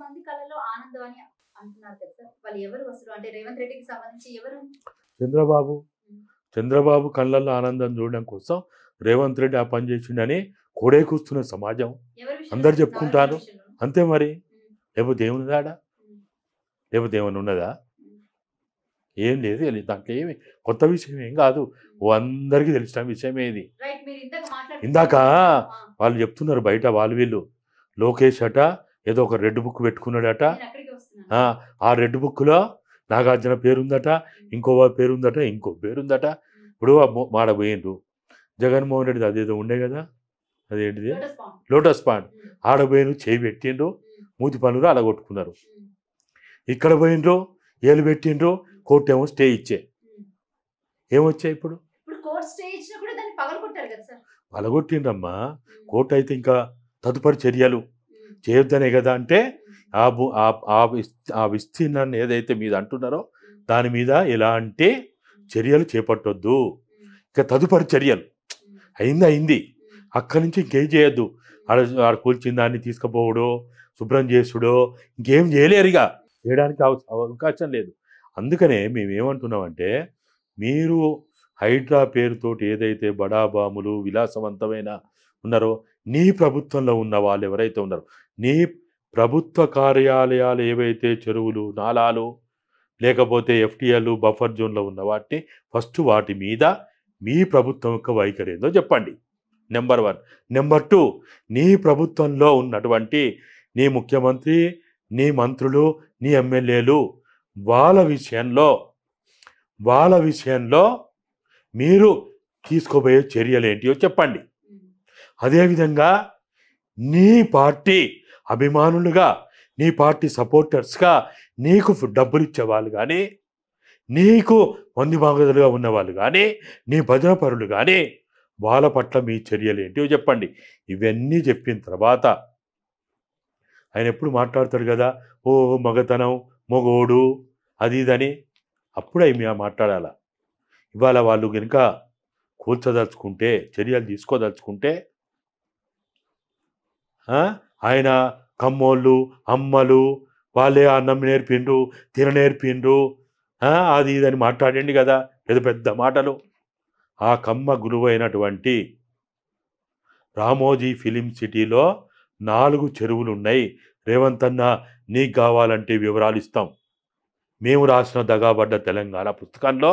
కొంతమంది కళలో ఆనందం అని అంటున్నారు కదా సార్. వాళ్ళు ఎవరు అసలు? అంటే రేవంత్ రెడ్డికి సంబంధించి ఎవరు? చంద్రబాబు హ్మ్. చంద్రబాబు కళ్ళల్లో ఆనందం చూడడం కోసం రేవంత్ రెడ్డి ఆ పని చేసిండని కోడే కూస్తున్న సమాజం ఎవరి విషయంలో? అందరు నాగార్జున చెప్పుకుంటారు. విషయంలోనా? అంతే మరి. హ్మ్. లేకపోతే ఏమున్నదాడ? హ్మ్. లేకపోతే ఏమైనా ఉన్నదా? హ్మ్. ఏం లేదు. దాంట్లో ఏమి కొత్త విషయం ఏం కాదు. ఓ అందరికీ తెలిసిన విషయమే ఇది. రైట్. మీరు ఇందాక మాట్లాడుతూ ఇందాక ఆ! వాళ్ళు చెప్తున్నారు బయట వాళ్ళు వీళ్ళు. లోకేష్ అట ఏదో ఒక రెడ్ బుక్ పెట్టుకున్నాడట. నేను అక్కడికే వస్తున్నాను. ఆ ఆ రెడ్ బుక్‌లో నాగార్జున పేరుందట. ఇంకో పేరుందట. ఇంకో పేరుందట. హ్మ్. ఇప్పుడు మాడ పోయిండ్రు. జగన్మోహన్ రెడ్డిది అదేదో ఉండే కదా! అదేంటిది? Lotus pond. Lotus pond. హ్మ్. ఆడ పోయిండ్రు చేయి పెట్టిండ్రు. హ్మ్. మూతి పనులు అలగొట్టుకున్నారు. హ్మ్. ఇక్కడ పోయిండ్రు ఏలు పెట్టిండ్రు. కోర్టేమో స్టే ఇచ్చే. హ్మ్. ఏమొచ్చాయి ఇప్పుడు? ఇప్పుడు కోర్ట్ స్టే ఇచ్చినా కూడా దాన్ని పగలగొట్టారు కదా సార్. పలగొట్టిండ్రమ్మా. హ్మ్. కోర్టు అయితే ఇంకా తదుపరి చర్యలు హ్మ్. చేయొద్దనే కదా అంటే హ్మ్. ఆ భూ ఆ ఆ ఆ విస్తీర్ణాన్ని ఏదైతే మీద అంటున్నారో హ్మ్. దాని మీద ఎలాంటి చర్యలు చేపట్టొద్దు. హ్మ్. ఇక తదుపరి చర్యలు. హ్మ్. అయింది. హ్మ్. అక్కడి నుంచి ఇంకేం చేయొద్దు. ఆడ హ్మ్. ఆడ కూల్చిన దాన్ని తీసుకుపోవడో, శుభ్రం చేసుడో ఇంకేం చేయలేరు ఇక. చేయడానికి అవకాశం లేదు. అందుకనే మేమేమంటున్నామంటే మీరు హైడ్రా పేరుతోటి ఏదైతే బడాబాములు విలాసవంతమైన ఉన్నారో నీ ప్రభుత్వంలో ఉన్న వాళ్ళు ఎవరైతే ఉన్నారో నీ ప్రభుత్వ కార్యాలయాలు ఏవైతే చెరువులు నాలాలు లేకపోతే ఎఫ్టీఎల్ బఫర్ జోన్లో ఉన్న వాటిని ఫస్ట్ వాటి మీద మీ ప్రభుత్వం యొక్క వైఖరి ఏందో చెప్పండి. నెంబర్ 1. నెంబర్ 2, నీ ప్రభుత్వంలో ఉన్నటువంటి నీ ముఖ్యమంత్రి, నీ మంత్రులు, నీ ఎమ్మెల్యేలు వాళ్ళ విషయంలో మీరు తీసుకోబోయే చర్యలు ఏంటియో చెప్పండి. హ్మ్. అదేవిధంగా నీ పార్టీ అభిమానులుగా నీ పార్టీ సపోర్టర్స్గా నీకు డబ్బులు ఇచ్చేవాళ్ళు కానీ నీకు మంది బాగదులుగా ఉన్నవాళ్ళు కానీ నీ భజన పరులు కానీ వాళ్ళ పట్ల మీ చర్యలు ఏంటివో చెప్పండి. ఇవన్నీ చెప్పిన తర్వాత ఆయన ఎప్పుడు మాట్లాడతాడు కదా, ఓ మగతనం మొగోడు అది ఇదని, అప్పుడు అవి మాట్లాడాల. ఇవాళ వాళ్ళు కనుక కూల్చదలుచుకుంటే చర్యలు తీసుకోదలుచుకుంటే ఆయన కమ్మోళ్ళు అమ్మలు వాళ్ళే అన్నం నేర్పిండ్రు తిననేర్పిండ్రు అది ఇదని మాట్లాడండి కదా పెద్ద పెద్ద మాటలు. ఆ కమ్మ గురువు అయినటువంటి రామోజీ ఫిలిం సిటీలో 4 చెరువులు ఉన్నాయి. రేవంత్ అన్న నీకు కావాలంటే వివరాలు ఇస్తాం. మేము రాసిన దగాబడ్డ తెలంగాణ పుస్తకంలో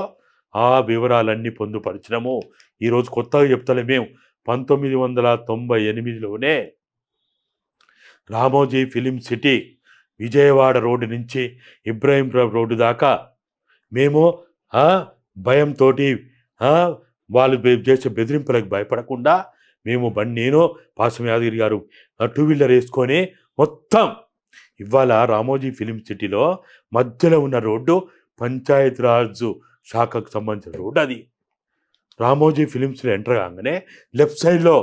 ఆ వివరాలన్నీ పొందుపరిచినము. ఈరోజు కొత్తగా చెప్తలే మేము 1998లోనే Ramoji film city Vijayawada road నుంచి ఇబ్రాహీంపురం రోడ్డు దాకా మేము భయంతో వాళ్ళు చేసే బెదిరింపులకు భయపడకుండా మేము నేను పాసం యాదగిరి గారు 2 వీలర్ వేసుకొని మొత్తం ఇవాళ రామోజీ ఫిలిం సిటీలో మధ్యలో ఉన్న రోడ్డు పంచాయతీరాజ్ శాఖకు సంబంధించిన రోడ్డు. అది రామోజీ ఫిలిమ్స్లో ఎంటర్ కాగానే లెఫ్ట్ సైడ్లో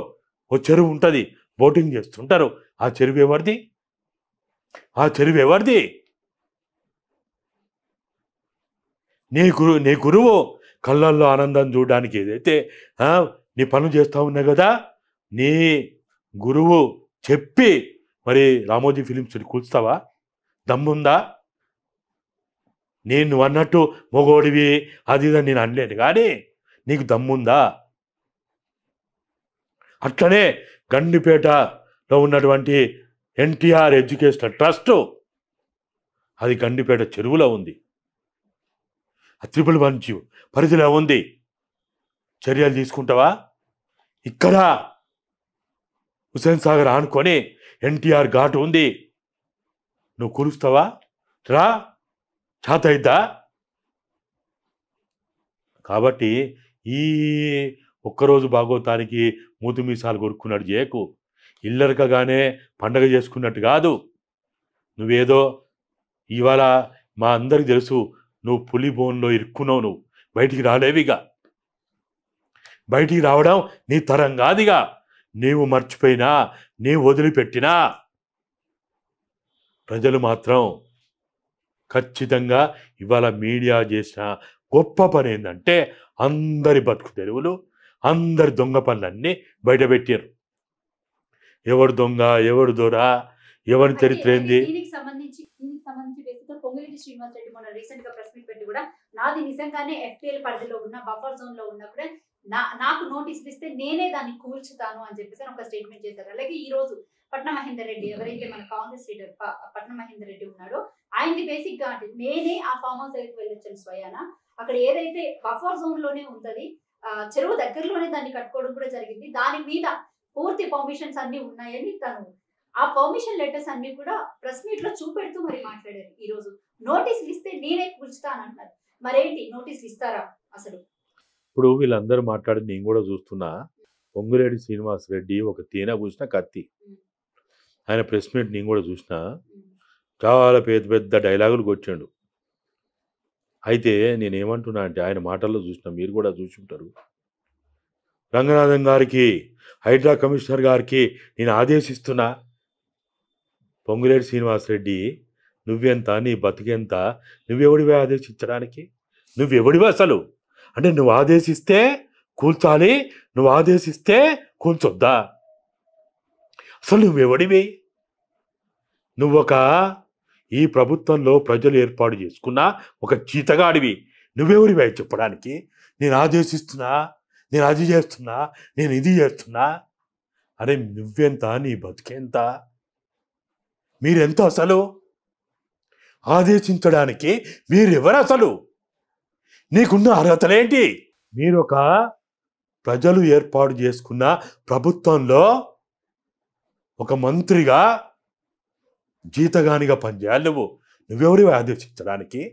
ఓ చెరువు ఉంటుంది, బోటింగ్ చేస్తుంటారు. ఆ చెరువు ఎవరిది? నీ గురువు కళ్ళల్లో ఆనందం చూడడానికి ఏదైతే నీ పనులు చేస్తూ ఉన్నా కదా, నీ గురువు చెప్పి మరి రామోజీ ఫిలిమ్స్ కూల్స్తావా? దమ్ముందా? నేను అన్నట్టు మొగోడివి అది ఇదని నేను అనలేను కానీ నీకు దమ్ముందా? అట్లనే గండిపేటలో ఉన్నటువంటి ఎన్టీఆర్ ఎడ్యుకేషనల్ ట్రస్ట్ అది గండిపేట చెరువులో ఉంది. ఆ 111 పరిధిలో ఉంది. చర్యలు తీసుకుంటావా? ఇక్కడ హుసేన్ సాగర్ ఆనుకొని ఎన్టీఆర్ ఘాట్ ఉంది, నువ్వు కూలుస్తావా? రా, చేత అయిద్దా? కాబట్టి ఈ ఒక్కరోజు భాగవతానికి మూతి మీసాలు కొరుక్కున్నట్టు చేయకు. ఇల్లరకగానే పండగ చేసుకున్నట్టు కాదు. నువ్వేదో ఇవాళ మా అందరికి తెలుసు నువ్వు పులి బోన్లో ఇరుక్కున్నావు, నువ్వు బయటికి రాలేవిగా. బయటికి రావడం నీ తరం కాదుగా. నీవు మర్చిపోయినా నీవు వదిలిపెట్టినా ప్రజలు మాత్రం ఖచ్చితంగా ఇవాళ మీడియా చేసిన గొప్ప పని ఏంటంటే అందరి బతుకు తెరువులు అందరి దొంగ పనులన్నీ బయటపెట్టారు. ఎవడు దొంగ ఎవడు దొర ఎవరి చరిత్ర ఏంది. దీనికి సంబంధించి నిజంగానే ఎఫ్టీఎల్ పరిధిలో ఉన్న బఫర్ జోన్ లో ఉన్నా కూడా నాకు నోటీసులు ఇస్తే నేనే దాన్ని కూల్చుతాను అని చెప్పేసి ఒక స్టేట్మెంట్ చేశారు. అలాగే ఈ రోజు పట్నం మహేందర్ రెడ్డి, ఎవరైతే మన కాంగ్రెస్ లీడర్ పట్నం మహేందర్ రెడ్డి ఉన్నాడో, ఆయనది బేసిక్ గా అంటే నేనే ఆ ఫామ్ హౌస్ దగ్గరికి వెళ్ళొచ్చాను స్వయాన. అక్కడ ఏదైతే బఫర్ జోన్ లోనే ఉంటది, చెరువు దగ్గరలోనే దాన్ని కట్టుకోవడం కూడా జరిగింది. దాని మీద పూర్తి పర్మిషన్స్ అన్ని ఉన్నాయని తను ఆ పర్మిషన్ లెటర్స్ అన్ని కూడా ప్రెస్ మీట్ లో చూపెడుతూ మరి మాట్లాడారు. ఈ రోజు నోటీసులు ఇస్తే నేనే కూల్చుతాను అంటారు. మరేంటి నోటీసులు ఇస్తారా అసలు? ఇప్పుడు వీళ్ళందరూ మాట్లాడి నేను కూడా చూస్తున్నా. పొంగులేటి శ్రీనివాస్ రెడ్డి ఒక తేనె పూసిన కత్తి. ఆయన ప్రెస్ మీట్ నేను కూడా చూసిన. చాలా పెద్ద పెద్ద డైలాగులు కొట్టాడు. అయితే నేనేమంటున్నా అంటే ఆయన మాటల్లో చూసిన, మీరు కూడా చూసి ఉంటారు. రంగనాథన్ గారికి, హైడ్రా కమిషనర్ గారికి నేను ఆదేశిస్తున్నా, పొంగులేటి శ్రీనివాస్ రెడ్డి నువ్వెంత, నీ బతికెంత, నువ్వెవడివే ఆదేశించడానికి? నువ్వెవడివే అసలు? అంటే నువ్వు ఆదేశిస్తే కూల్చాలి, నువ్వు ఆదేశిస్తే కూల్చొద్దా? అసలు నువ్వెవడివి? నువ్వొక ఈ ప్రభుత్వంలో ప్రజలు ఏర్పాటు చేసుకున్న ఒక జీతగాడివి. నువ్వెవడివే చెప్పడానికి? నేను ఆదేశిస్తున్నా, నేను అది చేస్తున్నా, నేను ఇది చేస్తున్నా. అరే నువ్వెంత, నీ బతికెంత, మీరెంత అసలు? ఆదేశించడానికి మీరెవరు అసలు? నీకున్న అర్హతలేంటి? మీరొక ప్రజలు ఏర్పాటు చేసుకున్న ప్రభుత్వంలో ఒక మంత్రిగా జీతగానిగా పనిచేయాలి. నువ్వెవరివి ఆదేశించడానికి?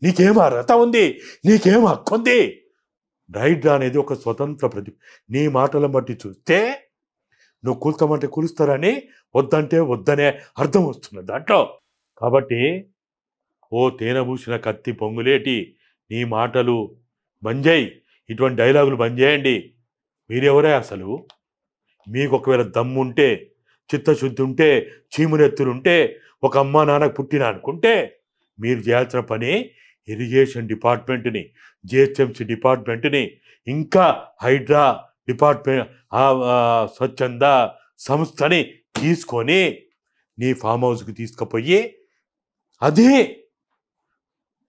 నీకేం అర్హత ఉంది? నీకేం హక్కు ఉంది? రైట్ అనేది ఒక స్వతంత్ర నీ మాటలను బట్టి చూస్తే నువ్వు కూల్చమంటే కూలుస్తారని, వద్దంటే వద్దనే అర్థం వస్తున్నది దాంట్లో. కాబట్టి ఓ తేనెబూసిన కత్తి పొంగులేటి, నీ మాటలు బంద్ చేయి, ఇటువంటి డైలాగులు బంద్ చేయండి. మీరెవరే అసలు? మీకు ఒకవేళ దమ్ముంటే, చిత్తశుద్ధి ఉంటే, చీమునెత్తులుంటే, ఒక అమ్మా నాన్నకు పుట్టిన అనుకుంటే మీరు చేయాల్సిన పని ఇరిగేషన్ డిపార్ట్మెంట్ని, జిహెచ్ఎంసీ డిపార్ట్మెంట్ని, ఇంకా హైడ్రా డిపార్ట్మెంట్, స్వచ్ఛంద సంస్థని తీసుకొని నీ ఫామ్ హౌస్కి తీసుకుపోయి, అది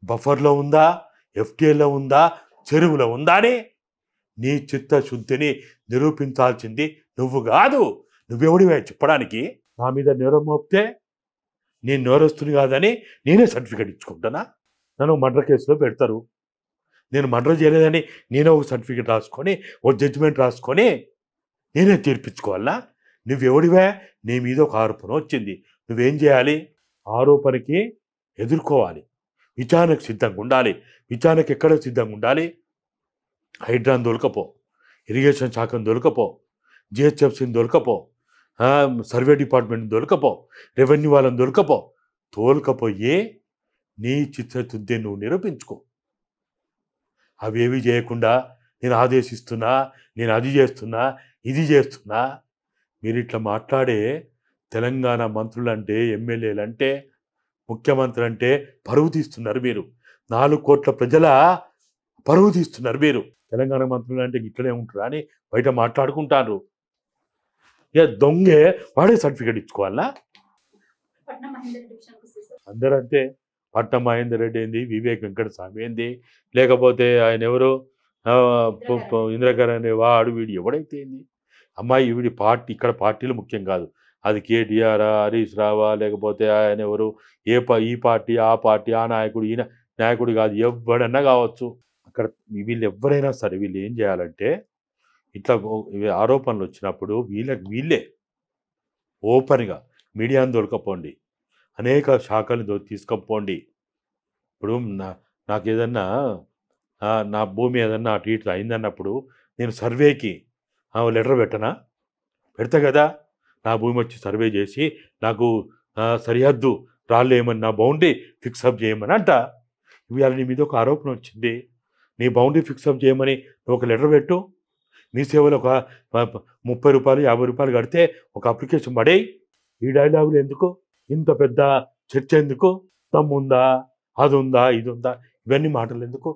బఫర్లో ఉందా, ఎఫ్టీఎల్లో ఉందా, చెరువులో ఉందా అని నీ చిత్తశుద్ధిని నిరూపించాల్సింది నువ్వు కాదు. నువ్వెవడివే చెప్పడానికి? నా మీద నేరం మోపితే నేను నేరస్తుని కాదని నేనే సర్టిఫికేట్ ఇచ్చుకుంటానా? నన్ను మర్డర్ కేసులో పెడతారు. నేను మర్డర్ చేయలేదని నేనే ఒక సర్టిఫికేట్ రాసుకొని, ఒక జడ్జిమెంట్ రాసుకొని నేనే తీర్పించుకోవాలా? నువ్వెవడివే? నీ మీద ఒక ఆరోపణ వచ్చింది, నువ్వేం చేయాలి? ఆరోపణకి ఎదుర్కోవాలి, విచారణకు సిద్ధంగా ఉండాలి. విచారణకు ఎక్కడ సిద్ధంగా ఉండాలి? హైడ్రాని దొరకపో, ఇరిగేషన్ శాఖను దొరకపో, జిహెచ్ఎఫ్సీని దొరకపో, సర్వే డిపార్ట్మెంట్ని దొరకపో, రెవెన్యూ వాళ్ళని దొరకపో. తోలుకపోయి నీ చిత్తశుద్ధి నువ్వు నిరూపించుకో. అవేవి చేయకుండా నేను ఆదేశిస్తున్నా, నేను అది చేస్తున్నా, ఇది చేస్తున్నా. మీరు ఇట్లా మాట్లాడే తెలంగాణ మంత్రులంటే, ఎమ్మెల్యేలంటే, ముఖ్యమంత్రి అంటే పరువు తీస్తున్నారు మీరు. 4 కోట్ల ప్రజల పరువు తీస్తున్నారు మీరు. తెలంగాణ మంత్రులు అంటే ఇట్లనే ఉంటారా అని బయట మాట్లాడుకుంటారు. ఇక దొంగే వాడే సర్టిఫికేట్ ఇచ్చుకోవాలా? అందరూ అంతే. పట్నం మహేందర్ రెడ్డి ఏంది, వివేక్ వెంకటస్వామి ఏంది, లేకపోతే ఆయన ఎవరు, ఇంద్రకర్ అనే వాడు, వీడు ఎవడైతే ఏంది. అమ్మాయి వీడి పార్టీ, ఇక్కడ పార్టీలు ముఖ్యం కాదు. అది కేటీఆర్, హరీష్ రావా, లేకపోతే ఆయన ఎవరు, ఈ పార్టీ, ఆ పార్టీ, ఆ నాయకుడు, ఈ నాయకుడు కాదు, ఎవడన్నా కావచ్చు. అక్కడ వీళ్ళు ఎవరైనా సరే వీళ్ళు ఏం చేయాలంటే, ఇట్లా ఆరోపణలు వచ్చినప్పుడు వీళ్ళే ఓపెన్గా మీడియాను దొరకపోండి, అనేక శాఖలు తీసుకపోండి. ఇప్పుడు నాకు ఏదన్నా నా భూమి ఏదన్నా అటు ఇటు అయిందన్నప్పుడు నేను సర్వేకి లెటర్ పెడతా కదా. నా భూమి వచ్చి సర్వే చేసి నాకు సరిహద్దు రాళ్ళు ఏమని, నా బౌండరీ ఫిక్సప్ చేయమని అంట. ఇవాళ నీ మీద ఒక ఆరోపణ వచ్చింది, నీ బౌండరీ ఫిక్సప్ చేయమని నువ్వు ఒక లెటర్ పెట్టు. మీ సేవలో ఒక 30 రూపాయలు 50 రూపాయలు కడితే ఒక అప్లికేషన్ పడేయి. ఈ డైలాగులు ఎందుకు? ఇంత పెద్ద చర్చ ఎందుకు? దమ్ముందా, అది ఉందా, ఇది ఉందా, ఇవన్నీ మాటలు ఎందుకు?